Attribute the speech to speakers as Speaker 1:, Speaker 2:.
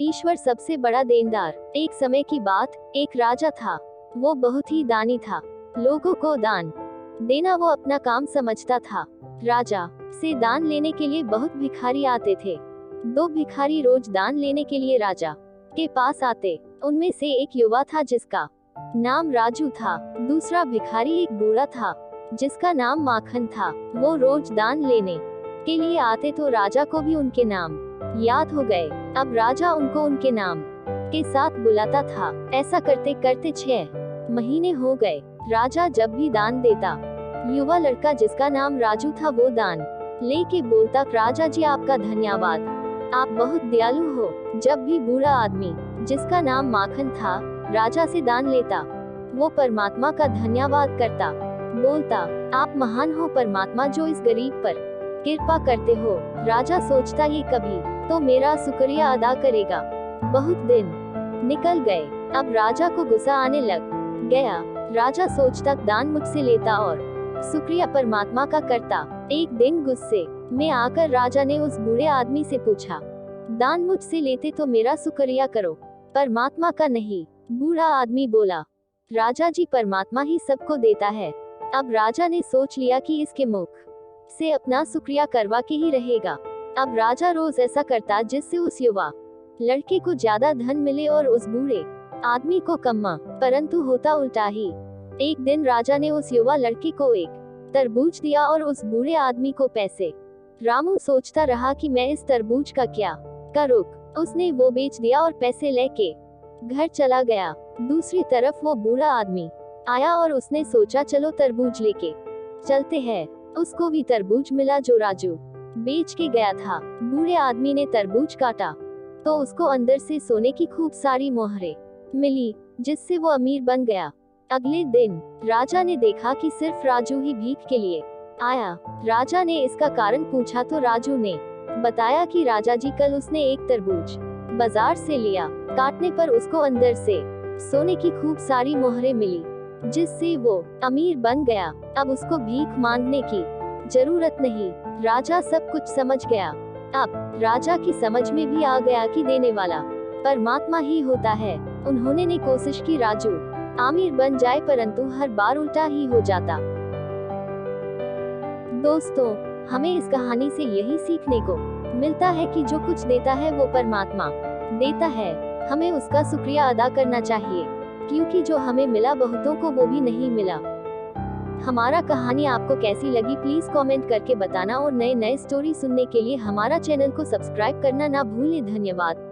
Speaker 1: ईश्वर सबसे बड़ा देनदार। एक समय की बात, एक राजा था। वो बहुत ही दानी था। लोगों को दान देना वो अपना काम समझता था। राजा से दान लेने के लिए बहुत भिखारी आते थे। दो भिखारी रोज दान लेने के लिए राजा के पास आते। उनमें से एक युवा था जिसका नाम राजू था। दूसरा भिखारी एक बूढ़ा था जिसका नाम माखन था। वो रोज दान लेने के लिए आते तो राजा को भी उनके नाम याद हो गए। अब राजा उनको उनके नाम के साथ बुलाता था। ऐसा करते करते 6 महीने हो गए। राजा जब भी दान देता, युवा लड़का जिसका नाम राजू था वो दान लेके बोलता, राजा जी आपका धन्यवाद, आप बहुत दयालु हो। जब भी बूढ़ा आदमी जिसका नाम माखन था राजा से दान लेता, वो परमात्मा का धन्यवाद करता, बोलता, आप महान हो परमात्मा जो इस गरीब पर कृपा करते हो। राजा सोचता ये कभी तो मेरा शुक्रिया अदा करेगा। बहुत दिन निकल गए। अब राजा को गुस्सा आने लग गया। राजा सोचता दान मुझसे लेता और शुक्रिया परमात्मा का करता। एक दिन गुस्से में आकर राजा ने उस बूढ़े आदमी से पूछा, दान मुझसे लेते तो मेरा शुक्रिया करो, परमात्मा का नहीं। बूढ़ा आदमी बोला, राजा जी परमात्मा ही सबको देता है। अब राजा ने सोच लिया कि इसके मुख से अपना शुक्रिया करवा के ही रहेगा। अब राजा रोज ऐसा करता जिससे उस युवा लड़के को ज्यादा धन मिले और उस बूढ़े आदमी को कम। परंतु होता उल्टा ही। एक दिन राजा ने उस युवा लड़के को एक तरबूज दिया और उस बूढ़े आदमी को पैसे। रामू सोचता रहा कि मैं इस तरबूज का क्या करूं। उसने वो बेच दिया और पैसे लेके घर चला गया। दूसरी तरफ वो बूढ़ा आदमी आया और उसने सोचा चलो तरबूज लेके चलते हैं। उसको भी तरबूज मिला जो राजू बेच के गया था। बूढ़े आदमी ने तरबूज काटा तो उसको अंदर से सोने की खूब सारी मोहरें मिली, जिससे वो अमीर बन गया। अगले दिन राजा ने देखा कि सिर्फ राजू ही भीख के लिए आया। राजा ने इसका कारण पूछा तो राजू ने बताया कि राजा जी कल उसने एक तरबूज बाजार से लिया, काटने पर उसको अंदर से सोने की खूब सारी मोहरें मिली, जिससे वो अमीर बन गया। अब उसको भीख मांगने की जरूरत नहीं। राजा सब कुछ समझ गया। अब राजा की समझ में भी आ गया कि देने वाला परमात्मा ही होता है। उन्होंने ने कोशिश की राजू अमीर बन जाए, परंतु हर बार उल्टा ही हो जाता। दोस्तों, हमें इस कहानी से यही सीखने को मिलता है कि जो कुछ देता है वो परमात्मा देता है। हमें उसका शुक्रिया अदा करना चाहिए, क्योंकि जो हमें मिला बहुतों को वो भी नहीं मिला। हमारा कहानी आपको कैसी लगी प्लीज कमेंट करके बताना और नए नए स्टोरी सुनने के लिए हमारा चैनल को सब्सक्राइब करना ना भूलें। धन्यवाद।